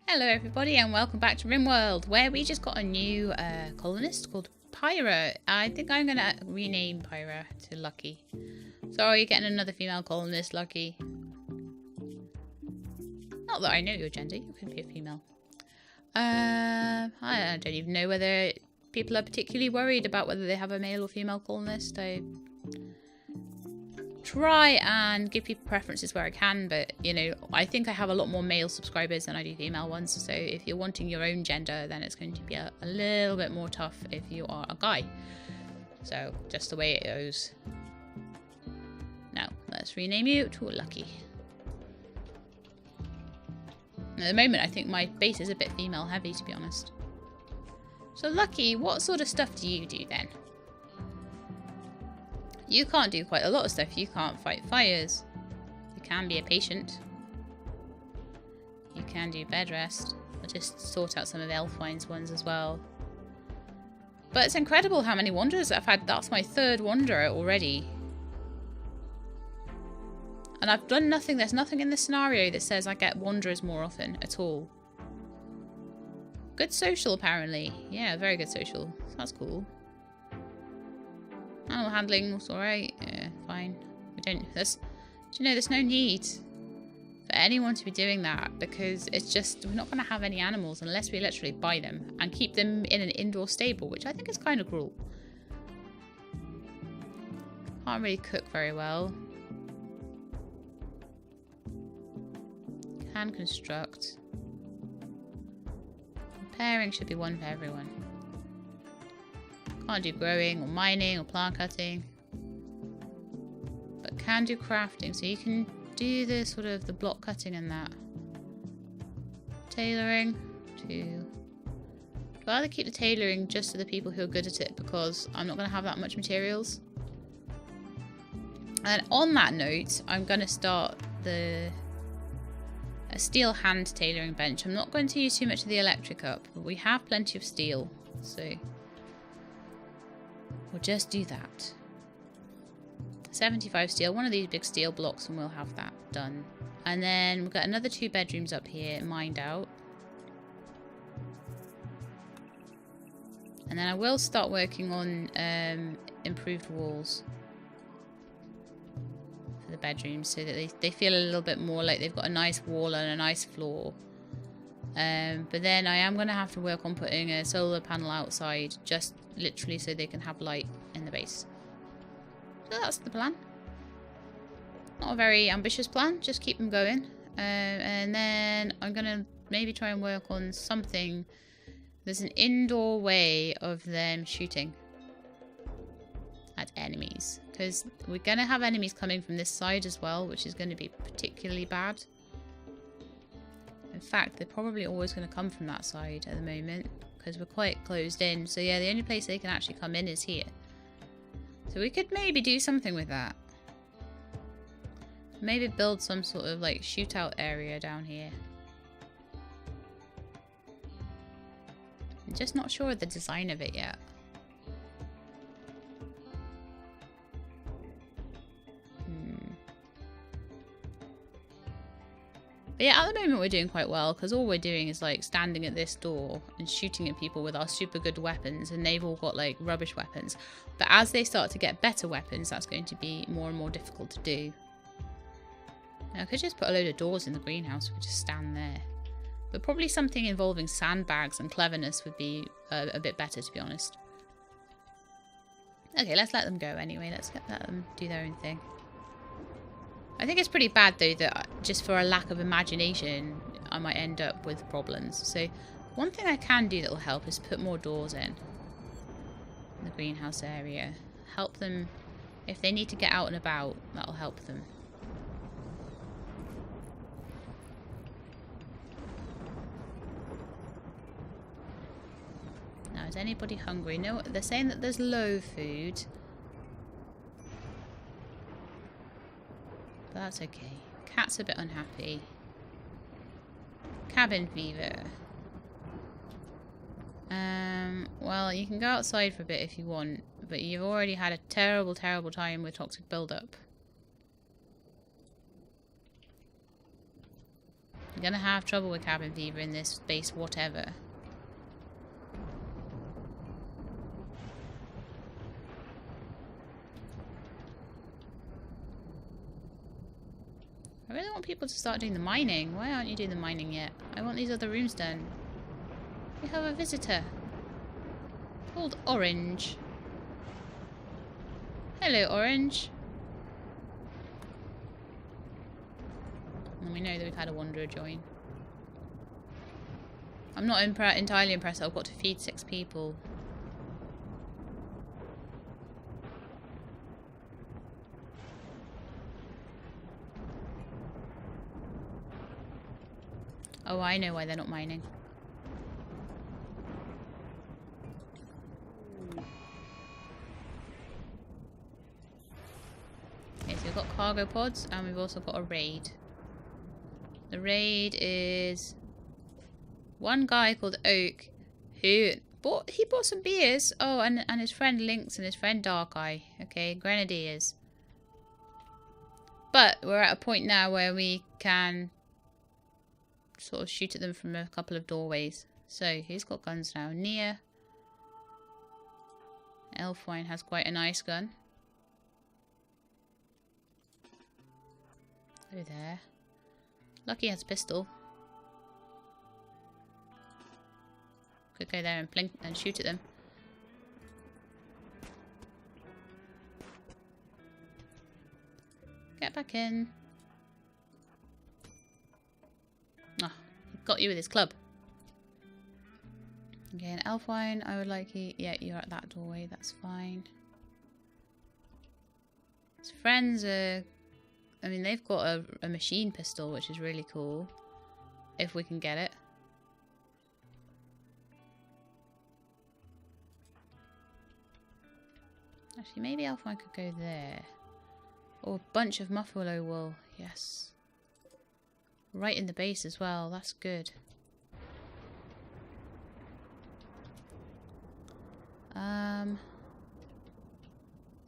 Hello everybody and welcome back to Rimworld, where we just got a new colonist called Pyra. I think I'm going to rename Pyra to Lucky. Sorry, you're getting another female colonist, Lucky. Not that I know your gender, you could be a female. I don't even know whether people are particularly worried about whether they have a male or female colonist. I try and give people preferences where I can, but you know, I think I have a lot more male subscribers than I do female ones, so if you're wanting your own gender, then it's going to be a little bit more tough if you are a guy. So just the way it goes. Now let's rename you to Lucky. At the moment I think my base is a bit female heavy, to be honest. So Lucky, what sort of stuff do you do then? You can't do quite a lot of stuff. You can't fight fires. You can be a patient. You can do bed rest. I'll just sort out some of Elfine's ones as well. But it's incredible how many wanderers I've had. That's my third wanderer already. And I've done nothing. There's nothing in this scenario that says I get wanderers more often at all. Good social, apparently. Yeah, very good social. That's cool. Animal handling was alright. Yeah, fine. We don't. Do you know, there's no need for anyone to be doing that, because it's just, we're not going to have any animals unless we literally buy them and keep them in an indoor stable, which I think is kind of cruel. Can't really cook very well. Can construct. Repairing should be one for everyone. Can't do growing or mining or plant cutting, but can do crafting, so you can do the sort of the block cutting and that. Tailoring to... I'd rather keep the tailoring just to the people who are good at it, because I'm not going to have that much materials. And on that note, I'm going to start a steel hand tailoring bench. I'm not going to use too much of the electric up, but we have plenty of steel, so we'll just do that. 75 steel, one of these big steel blocks, and we'll have that done. And then we've got another 2 bedrooms up here mined out. And then I will start working on improved walls for the bedrooms, so that they feel a little bit more like they've got a nice wall and a nice floor. But then I am going to have to work on putting a solar panel outside, just literally so they can have light in the base. So that's the plan. Not a very ambitious plan, just keep them going. And then I'm going to maybe try and work on something. There's an indoor way of them shooting at enemies, because we're going to have enemies coming from this side as well, which is going to be particularly bad. In fact, they're probably always going to come from that side at the moment, because we're quite closed in. So yeah, the only place they can actually come in is here. So we could maybe do something with that. Maybe build some sort of like shootout area down here. I'm just not sure of the design of it yet. But yeah, at the moment we're doing quite well, because all we're doing is like standing at this door and shooting at people with our super good weapons, and they've all got like rubbish weapons. But as they start to get better weapons, that's going to be more and more difficult to do. Now, I could just put a load of doors in the greenhouse, we could just stand there. But probably something involving sandbags and cleverness would be a bit better, to be honest. Okay, let's let them go anyway. Let's let them do their own thing. I think it's pretty bad though that just for a lack of imagination I might end up with problems. So one thing I can do that will help is put more doors in the greenhouse area. Help them if they need to get out and about, that'll help them. Now, is anybody hungry? No, they're saying that there's low food. But that's okay. Cat's a bit unhappy. Cabin fever. Well, you can go outside for a bit if you want, but you've already had a terrible, terrible time with toxic buildup. You're gonna have trouble with cabin fever in this space, whatever. I really want people to start doing the mining. Why aren't you doing the mining yet? I want these other rooms done. We have a visitor. Called Orange. Hello, Orange. And we know that we've had a wanderer join. I'm not entirely impressed that I've got to feed 6 people. Oh, I know why they're not mining. Okay, so we've got cargo pods and we've also got a raid. The raid is one guy called Oak who bought some beers. Oh, and his friend Lynx and his friend Darkeye. Okay, Grenadiers. But we're at a point now where we can sort of shoot at them from a couple of doorways. So he's got guns now. Nia. Elfwine has quite a nice gun. Go there. Lucky has a pistol. Could go there and blink and shoot at them. Get back in. Ah, he got you with his club. Okay, an Elfwine, I would like you. Yeah, you're at that doorway, that's fine. His friends are... I mean, they've got a machine pistol, which is really cool. If we can get it. Actually, maybe Elfwine could go there. Or a bunch of muffalo wool. Yes. Right in the base as well. That's good.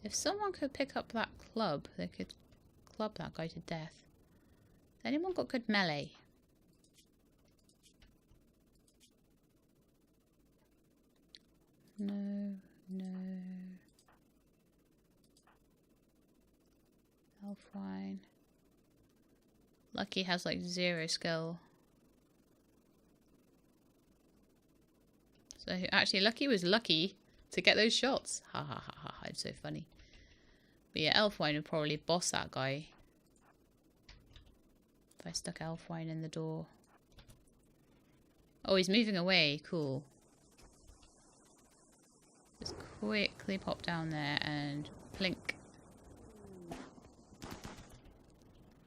If someone could pick up that club, they could club that guy to death. Has anyone got good melee? No, no. Elfwine. Lucky has like 0 skill. So actually Lucky was lucky to get those shots. Ha ha ha ha, it's so funny. But yeah, Elfwine would probably boss that guy. If I stuck Elfwine in the door. Oh, he's moving away. Cool. Just quickly pop down there and plink.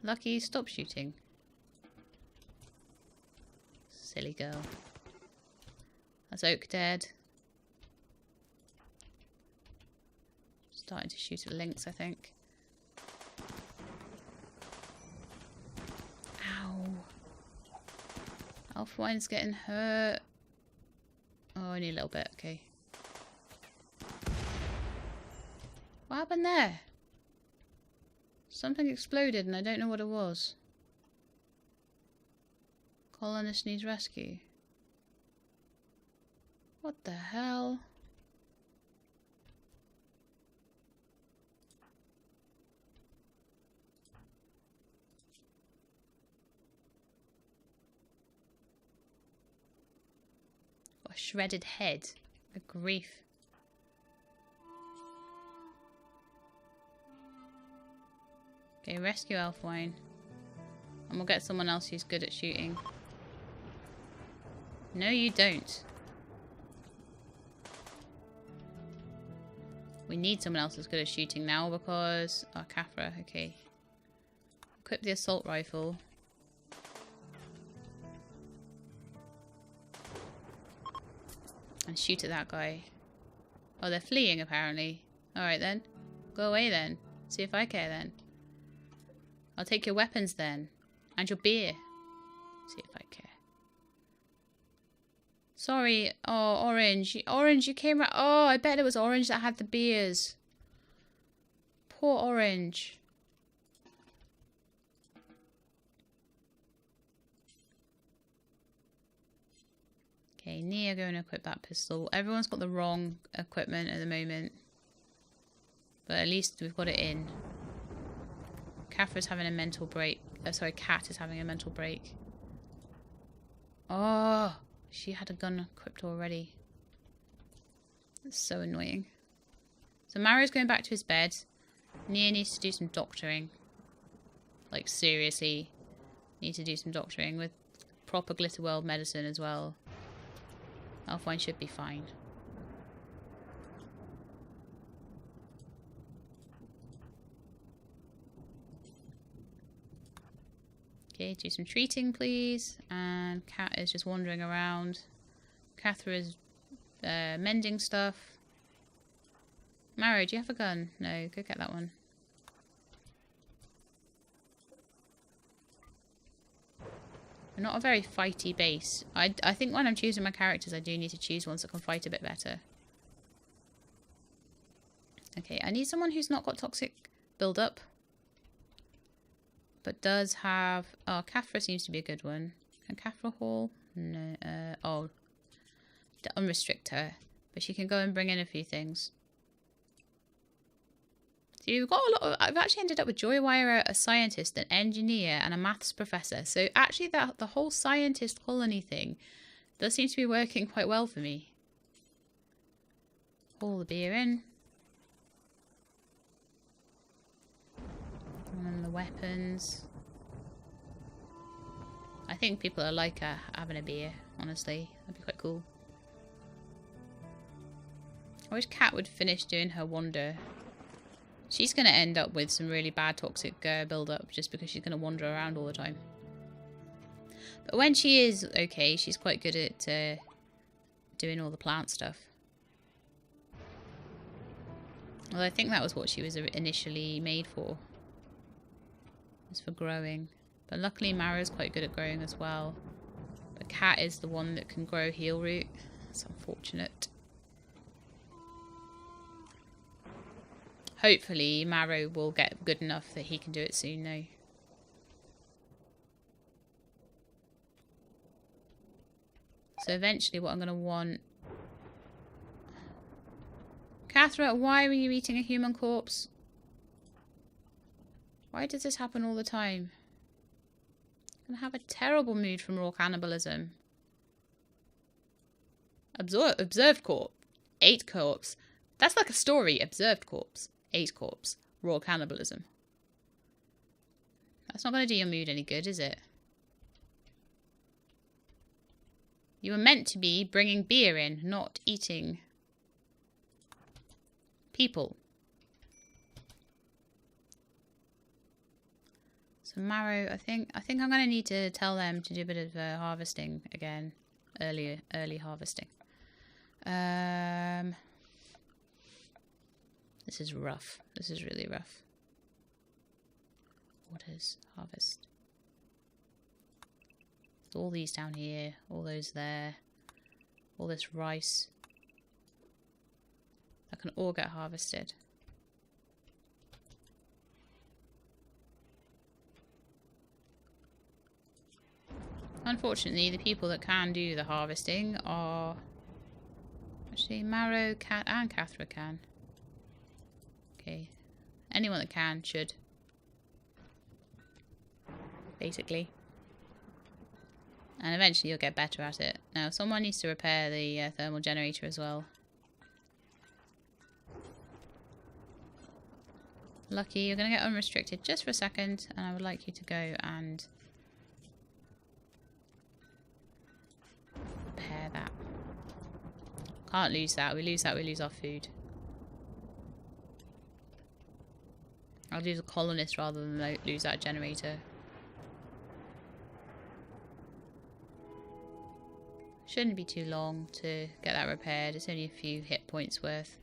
Lucky, stop shooting. Silly girl. That's Oak dead. Starting to shoot at Lynx, I think. Ow. Elfwine's getting hurt. Oh, only a little bit, okay. What happened there? Something exploded and I don't know what it was. Colonist needs rescue. What the hell? Got a shredded head. Good grief. Okay, rescue Elfwine. And we'll get someone else who's good at shooting. No, you don't. We need someone else who's good at shooting now because... Oh, Kafra, okay. Equip the assault rifle. And shoot at that guy. Oh, they're fleeing apparently. Alright then. Go away then. See if I care then. I'll take your weapons then. And your beer. See if I care. Sorry. Oh, Orange. Orange, you came right. Oh, I bet it was Orange that had the beers. Poor Orange. Okay, Nia, go and equip that pistol. Everyone's got the wrong equipment at the moment. But at least we've got it in. Catherine's having a mental break. Sorry, Cat is having a mental break. Oh, she had a gun equipped already. That's so annoying. So Marrow's going back to his bed. Nia needs to do some doctoring. Like, seriously. Need to do some doctoring with proper Glitter World medicine as well. Alphine should be fine. Okay, do some treating, please. And Cat is just wandering around. Catherine is mending stuff. Marrow, do you have a gun? No, go get that one. We're not a very fighty base. I think when I'm choosing my characters, I do need to choose ones that can fight a bit better. Okay, I need someone who's not got toxic build-up. But does have... Oh, Cathra seems to be a good one. Can Cathra haul? No. Oh. Unrestrict her. But she can go and bring in a few things. So you've got a lot of... I've actually ended up with Joywire, a scientist, an engineer, and a maths professor. So actually the whole scientist colony thing does seem to be working quite well for me. Haul the beer in. And the weapons. I think people are like having a beer, honestly. That'd be quite cool. I wish Kat would finish doing her wander. She's going to end up with some really bad toxic build-up just because she's going to wander around all the time. But when she is okay, she's quite good at doing all the plant stuff. Well, I think that was what she was initially made for. It's for growing. But luckily Mara's quite good at growing as well. But Cat is the one that can grow heal root. That's unfortunate. Hopefully Marrow will get good enough that he can do it soon though. So eventually what I'm going to want... Catherine, why were you eating a human corpse? Why does this happen all the time? I'm going to have a terrible mood from raw cannibalism. Observed corpse. 8 corpse. That's like a story. Observed corpse. 8 corpse. Raw cannibalism. That's not going to do your mood any good, is it? You were meant to be bringing beer in, not eating people. So Marrow, I think I'm going to need to tell them to do a bit of harvesting again. Early harvesting. This is rough. This is really rough. What is harvest? All these down here, all those there, all this rice. That can all get harvested. Unfortunately, the people that can do the harvesting are... Actually, Marrow, Cat, and Cathra can. Okay. Anyone that can should. Basically. And eventually you'll get better at it. Now, someone needs to repair the thermal generator as well. Lucky, you're going to get unrestricted just for a second, and I would like you to go and repair that. Can't lose that. We lose that, we lose our food. I'll lose a colonist rather than lose that generator. Shouldn't be too long to get that repaired. It's only a few hit points worth.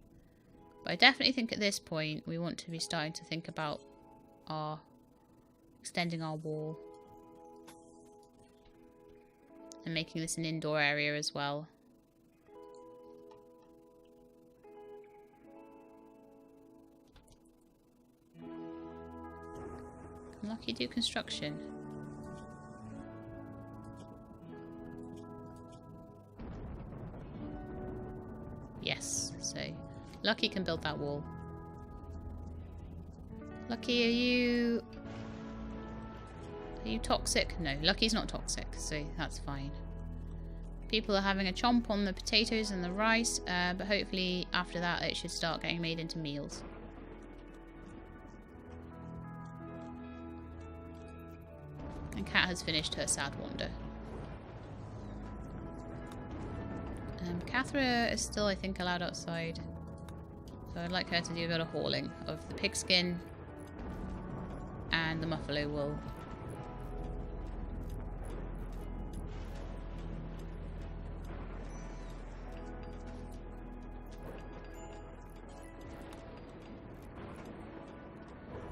But I definitely think at this point we want to be starting to think about extending our wall. And making this an indoor area as well. Can Lucky do construction? Yes, so Lucky can build that wall. Lucky, are you toxic? No, Lucky's not toxic, so that's fine. People are having a chomp on the potatoes and the rice, but hopefully after that it should start getting made into meals. And Cat has finished her sad wander. Cathra is still, I think, allowed outside. So I'd like her to do a bit of hauling of the pigskin and the muffalo wool.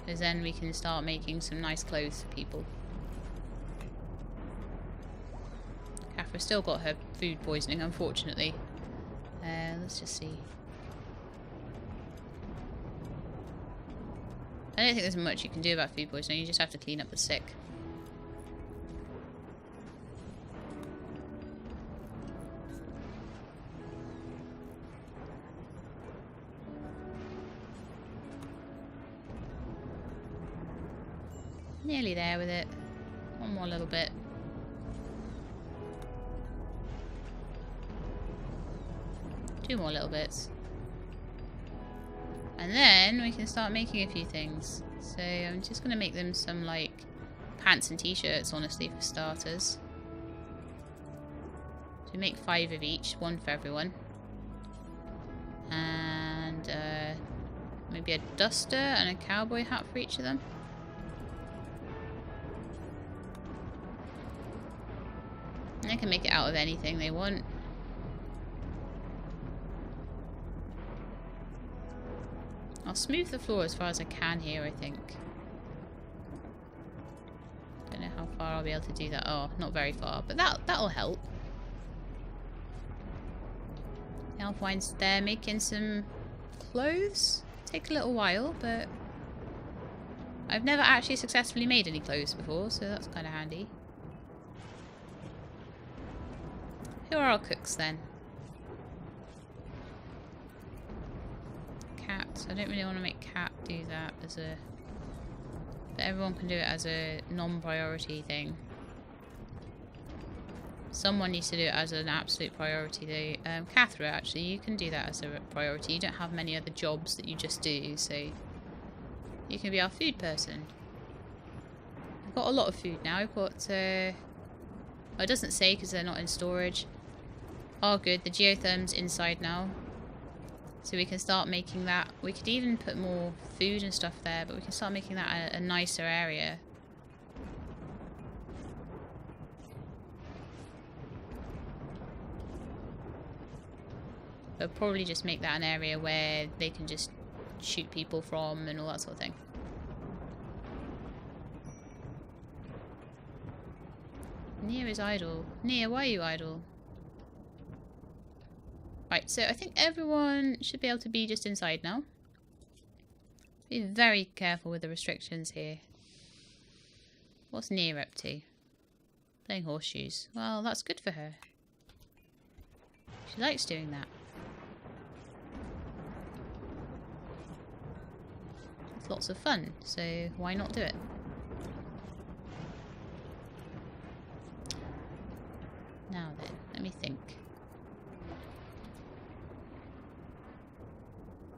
Because then we can start making some nice clothes for people. Cathra's still got her food poisoning, unfortunately. Let's just see. I don't think there's much you can do about food poisoning, you just have to clean up the sick. Nearly there with it. One more little bit. Two more little bits. And then we can start making a few things. So I'm just going to make them some like pants and t-shirts, honestly, for starters. So make 5 of each, 1 for everyone. And maybe a duster and a cowboy hat for each of them. And they can make it out of anything they want. I'll smooth the floor as far as I can here, I think. Don't know how far I'll be able to do that. Oh, not very far, but that'll help. The Elfwine's there making some clothes. Take a little while, but I've never actually successfully made any clothes before, so that's kind of handy. Who are our cooks then? Cat. I don't really want to make Cat do that as a... But everyone can do it as a non-priority thing. Someone needs to do it as an absolute priority though. Cathra, actually, you can do that as a priority. You don't have many other jobs that you just do, so you can be our food person. I've got a lot of food now. I've got... oh, it doesn't say because they're not in storage. Oh good, the geotherm's inside now. So we can start making that. We could even put more food and stuff there, but we can start making that a nicer area. But probably just make that an area where they can just shoot people from and all that sort of thing. Nia is idle. Nia, why are you idle? Right, so I think everyone should be able to be just inside now. Be very careful with the restrictions here. What's Nia up to? Playing horseshoes. Well, that's good for her. She likes doing that. It's lots of fun, so why not do it? Now then, let me think.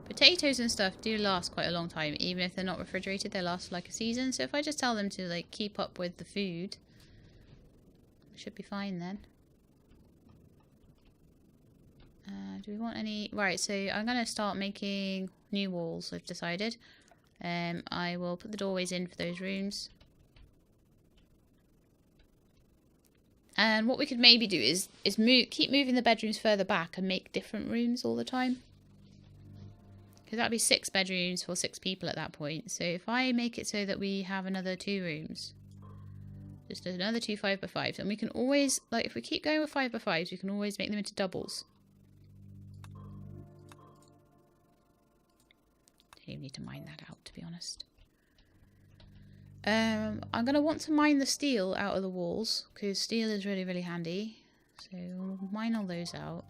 Potatoes and stuff do last quite a long time, even if they're not refrigerated, they last for like a season. So if I just tell them to like keep up with the food, it should be fine then. Do we want any... Right, so I'm going to start making new walls, I've decided. I will put the doorways in for those rooms. And what we could maybe do is keep moving the bedrooms further back and make different rooms all the time. Because that'd be 6 bedrooms for 6 people at that point. So if I make it so that we have another 2 rooms, just another 2 5x5s, and we can always, like, if we keep going with 5x5s, we can always make them into doubles. Don't even need to mine that out, to be honest. I'm going to want to mine the steel out of the walls, because steel is really, really handy. So we'll mine all those out.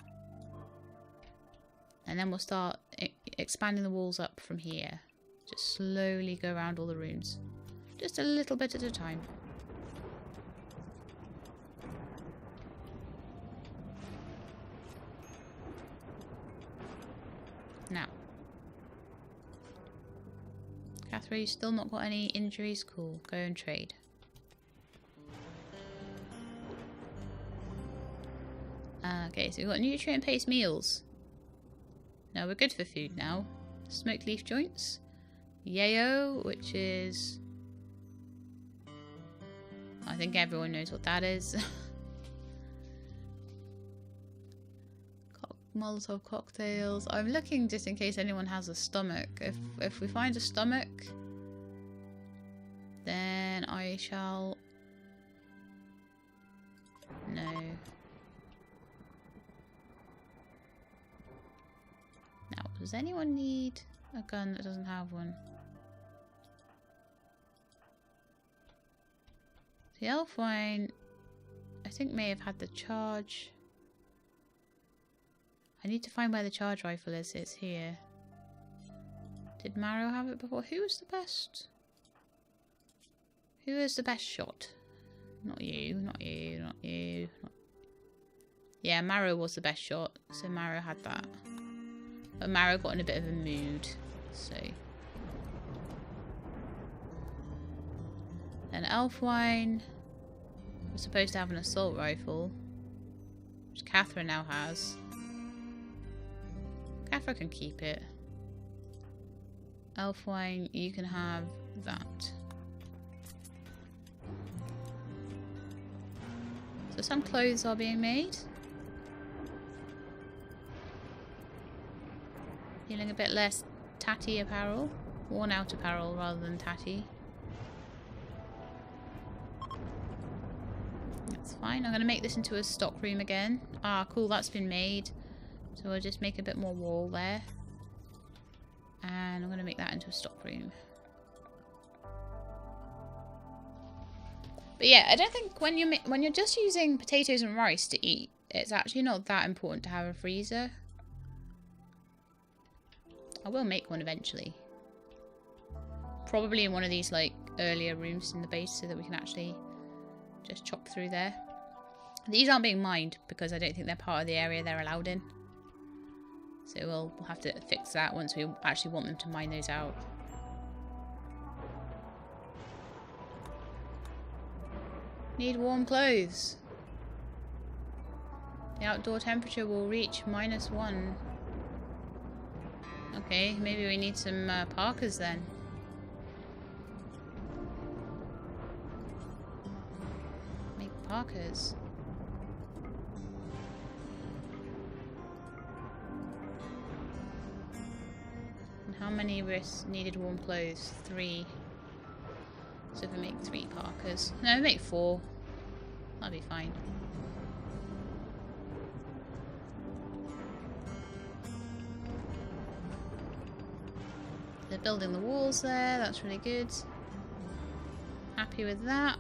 And then we'll start expanding the walls up from here. Just slowly go around all the rooms. Just a little bit at a time. Now. Catherine, you still not got any injuries? Cool. Go and trade. Okay, so we've got nutrient-based meals. Now we're good for food now. Smoked leaf joints. Yayo, which is... I think everyone knows what that is. Molotov cocktails. I'm looking just in case anyone has a stomach. If we find a stomach, then I shall... No. Now, does anyone need a gun that doesn't have one? The elf wine, I think, may have had the charge. I need to find where the charge rifle is. It's here. Did Marrow have it before? Who was the best? Who is the best shot? Not you, not you, not you. Yeah, Marrow was the best shot, so Marrow had that. But Marrow got in a bit of a mood, so... And Elfwine was supposed to have an assault rifle, which Catherine now has. Catherine can keep it. Elfwine, you can have that. So some clothes are being made. Feeling a bit less tatty apparel. Worn out apparel rather than tatty. That's fine. I'm going to make this into a stock room again. Ah, cool. That's been made. So we'll just make a bit more wall there. And I'm going to make that into a stock room. But yeah, I don't think when you're just using potatoes and rice to eat, it's actually not that important to have a freezer. I will make one eventually. Probably in one of these like earlier rooms in the base so that we can actually just chop through there. These aren't being mined because I don't think they're part of the area they're allowed in. So we'll have to fix that once we actually want them to mine those out. Need warm clothes. The outdoor temperature will reach -1. Okay, maybe we need some parkas then. Make parkas. And how many of us needed warm clothes? 3. So if we make 3 parkas. No, make 4. That'll be fine. They're building the walls there, that's really good. Happy with that.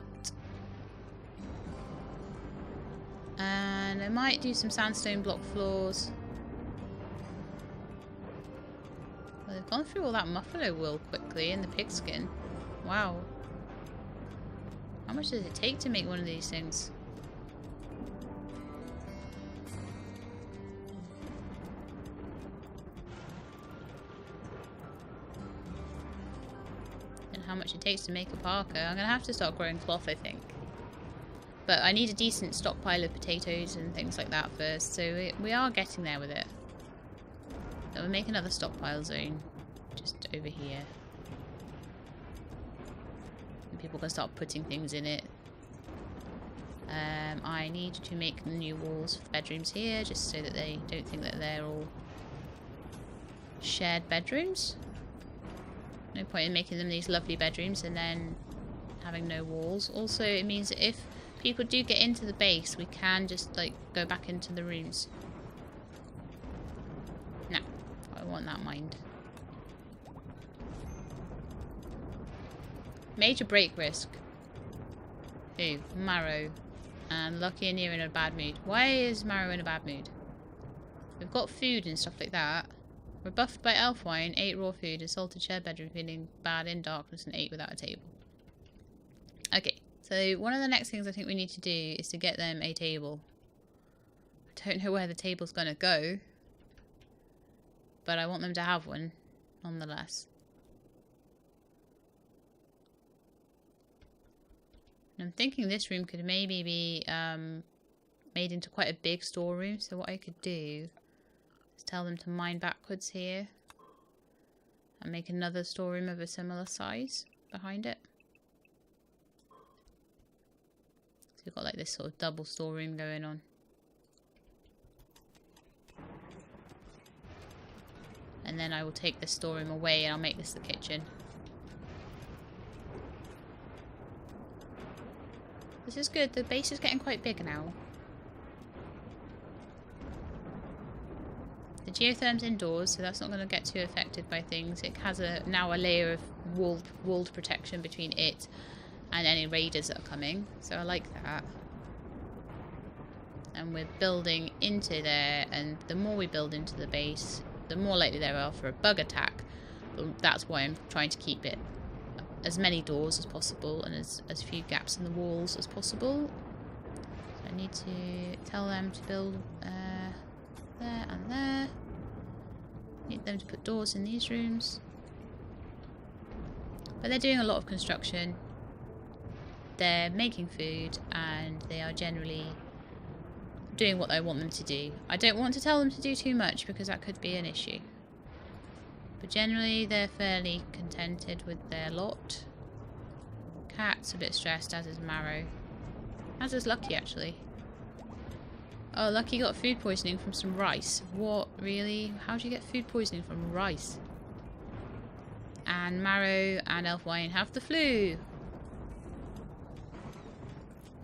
And I might do some sandstone block floors. Well, they've gone through all that buffalo wool quickly and the pigskin. Wow. How much does it take to make one of these things? And how much it takes to make a parka? I'm going to have to start growing cloth, I think. But I need a decent stockpile of potatoes and things like that first, so we are getting there with it. So we'll make another stockpile zone just over here. People can start putting things in it. I need to make new walls for bedrooms here, just so that they don't think that they're all shared bedrooms. No point in making them these lovely bedrooms and then having no walls. Also, it means that if people do get into the base, we can just like go back into the rooms. No, I want that mined. Major break risk. Who? Marrow. And Lucky and you're in a bad mood. Why is Marrow in a bad mood? We've got food and stuff like that. Rebuffed by elf wine, 8 raw food, assaulted shared bedroom, feeling bad in darkness, and 8 without a table. Okay, so one of the next things I think we need to do is to get them a table. I don't know where the table's going to go, but I want them to have one, nonetheless. And I'm thinking this room could maybe be made into quite a big storeroom, so what I could do is tell them to mine backwards here and make another storeroom of a similar size behind it. So you've got like this sort of double storeroom going on. And then I will take this storeroom away and I'll make this the kitchen. This is good. The base is getting quite big now. The geotherm's indoors, so that's not going to get too affected by things. It has now a layer of walled protection between it and any raiders that are coming. So I like that. And we're building into there, and the more we build into the base, the more likely there are for a bug attack. That's why I'm trying to keep it as many doors as possible and as few gaps in the walls as possible. So I need to tell them to build there and there. Need them to put doors in these rooms. But they're doing a lot of construction. They're making food and they are generally doing what I want them to do. I don't want to tell them to do too much because that could be an issue. But generally they're fairly contented with their lot. Cat's a bit stressed, as is Marrow. As is Lucky, actually. Oh, Lucky got food poisoning from some rice. What? Really? How do you get food poisoning from rice? And Marrow and Elfwine have the flu.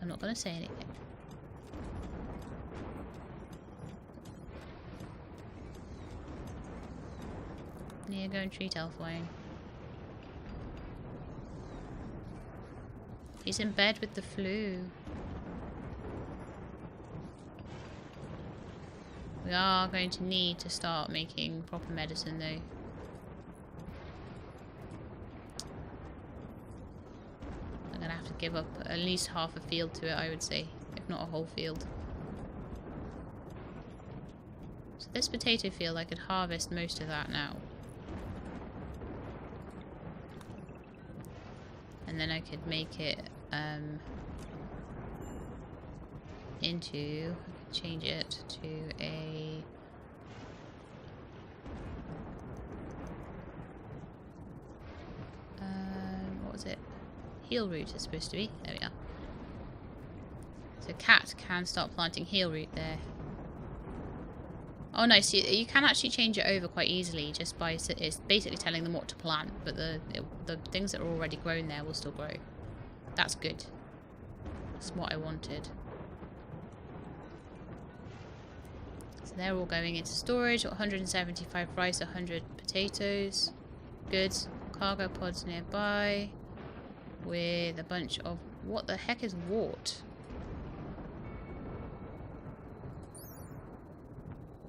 I'm not going to say anything. Nia, go and treat Elfwine. He's in bed with the flu. We are going to need to start making proper medicine though. I'm going to have to give up at least half a field to it, I would say, if not a whole field. So this potato field, I could harvest most of that now. And then I could make it into, I could change it to a what was it? Heal root is supposed to be. There we are. So Cat can start planting heal root there. Oh no, so you can actually change it over quite easily just by, it's basically telling them what to plant, but the things that are already grown there will still grow. That's good. That's what I wanted. So they're all going into storage. 175 rice, 100 potatoes. Good. Cargo pods nearby with a bunch of, what the heck is wort?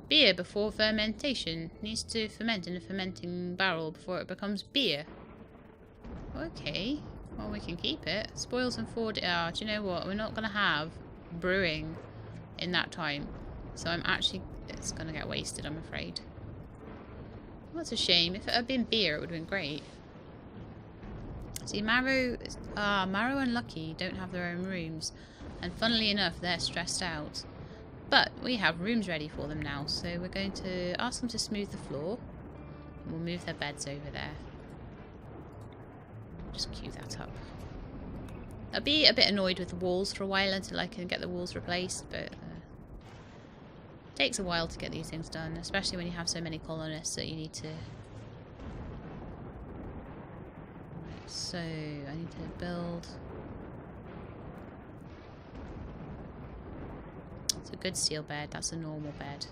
Beer before fermentation. Needs to ferment in a fermenting barrel before it becomes beer. Okay. Well, we can keep it. Spoils and 4 days. Ah, do you know what? We're not going to have brewing in that time. So I'm actually... It's going to get wasted, I'm afraid. Well, that's a shame. If it had been beer, it would have been great. See, Marrow and Lucky don't have their own rooms. And funnily enough, they're stressed out. But we have rooms ready for them now, so we're going to ask them to smooth the floor. And we'll move their beds over there. Just queue that up. I'll be a bit annoyed with the walls for a while until I can get the walls replaced, but it takes a while to get these things done, especially when you have so many colonists that you need to... Right, so I need to build... A good steel bed, that's a normal bed.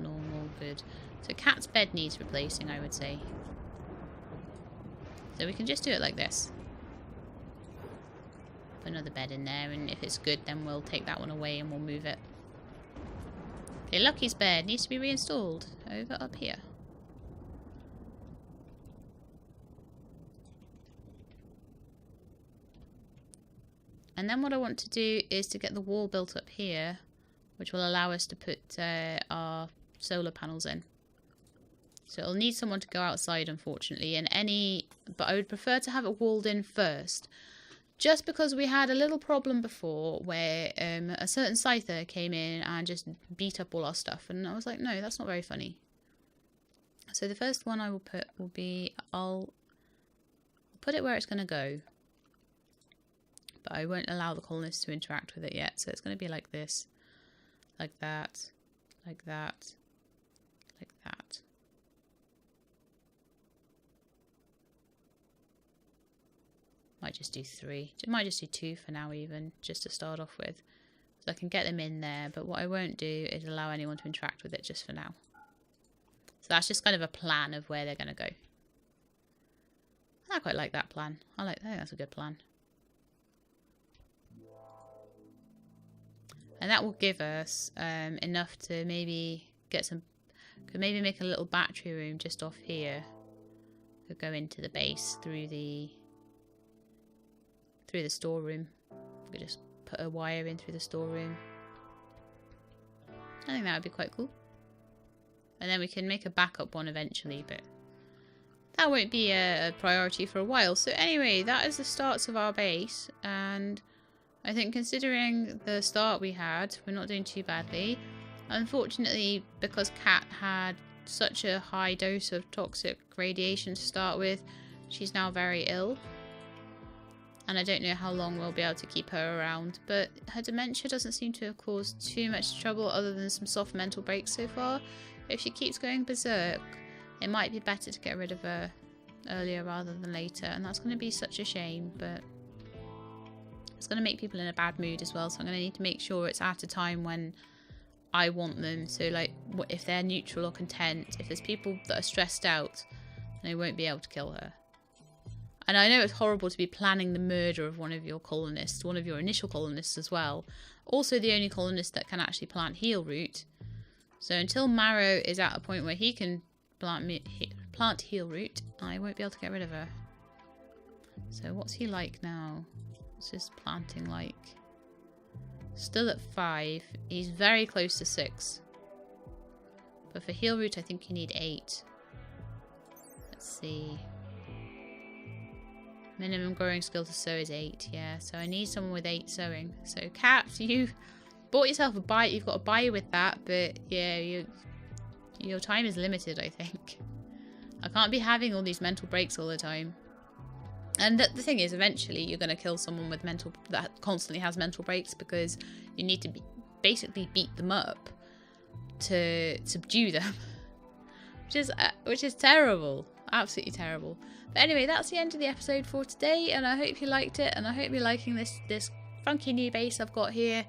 Normal, good. So Cat's bed needs replacing, I would say. So we can just do it like this. Put another bed in there, and if it's good, then we'll take that one away and we'll move it. Okay, Lucky's bed needs to be reinstalled. Over up here. And then what I want to do is to get the wall built up here, which will allow us to put our solar panels in. So it'll need someone to go outside, unfortunately, but I would prefer to have it walled in first. Just because we had a little problem before where a certain scyther came in and just beat up all our stuff. And I was like, no, that's not very funny. So the first one I will put will be, I'll put it where it's going to go. But I won't allow the colonists to interact with it yet. So it's going to be like this. Like that. Like that. Like that. Might just do 3. Might just do 2 for now even, just to start off with. So I can get them in there, but what I won't do is allow anyone to interact with it just for now. So that's just kind of a plan of where they're going to go. I quite like that plan. I think that's a good plan. And that will give us enough to maybe get some... Could maybe make a little battery room just off here. Could go into the base through the storeroom. We could just put a wire in through the storeroom. I think that would be quite cool. And then we can make a backup one eventually, but that won't be a priority for a while. So anyway, that is the starts of our base, and I think considering the start we had, we're not doing too badly. Unfortunately, because Kat had such a high dose of toxic radiation to start with, she's now very ill. And I don't know how long we'll be able to keep her around, but her dementia doesn't seem to have caused too much trouble other than some soft mental breaks so far. If she keeps going berserk, it might be better to get rid of her earlier rather than later, and that's going to be such a shame, but it's going to make people in a bad mood as well, so I'm going to need to make sure it's at a time when I want them. So like, if they're neutral or content, if there's people that are stressed out, they won't be able to kill her. And I know it's horrible to be planning the murder of one of your colonists, one of your initial colonists as well. Also the only colonist that can actually plant heal root. So until Marrow is at a point where he can plant heal root, I won't be able to get rid of her. So what's he like now? What's his planting like? Still at 5. He's very close to 6. But for heal root I think you need 8. Let's see. Minimum growing skill to sow is 8, yeah. So I need someone with 8 sowing. So Kat, you bought yourself a buy. You've got a buy with that, but yeah, your time is limited, I think. I can't be having all these mental breaks all the time. And the thing is, eventually you're going to kill someone with that constantly has mental breaks, because you need to basically beat them up to subdue them, which is terrible. Absolutely terrible. But anyway, that's the end of the episode for today, and I hope you liked it, and I hope you're liking this funky new base I've got here.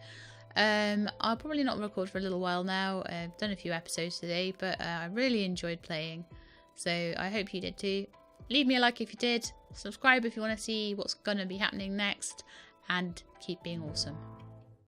I'll probably not record for a little while now. I've done a few episodes today, but I really enjoyed playing, so I hope you did too. Leave me a like if you did, subscribe if you want to see what's going to be happening next, and keep being awesome.